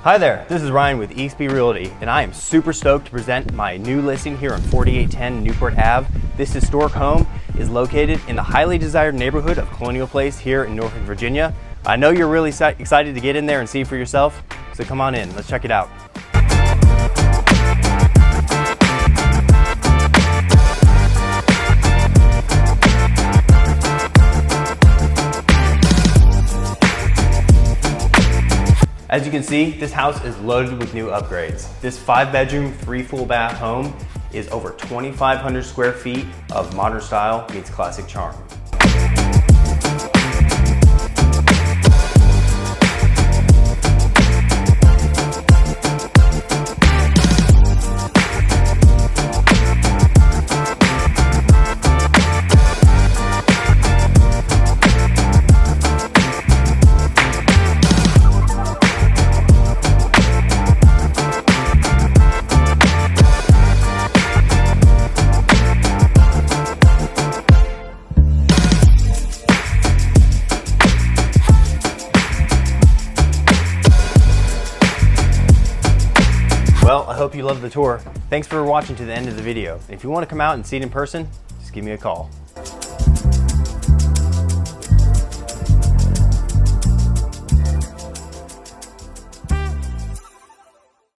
Hi there, this is Ryan with eXp Realty, and I am super stoked to present my new listing here on 4810 Newport Ave. This historic home is located in the highly desired neighborhood of Colonial Place here in Norfolk, Virginia. I know you're really excited to get in there and see for yourself, so come on in, let's check it out. As you can see, this house is loaded with new upgrades. This 5-bedroom, 3 full bath home is over 2,500 square feet of modern style meets classic charm. Well, I hope you loved the tour. Thanks for watching to the end of the video. If you want to come out and see it in person, just give me a call.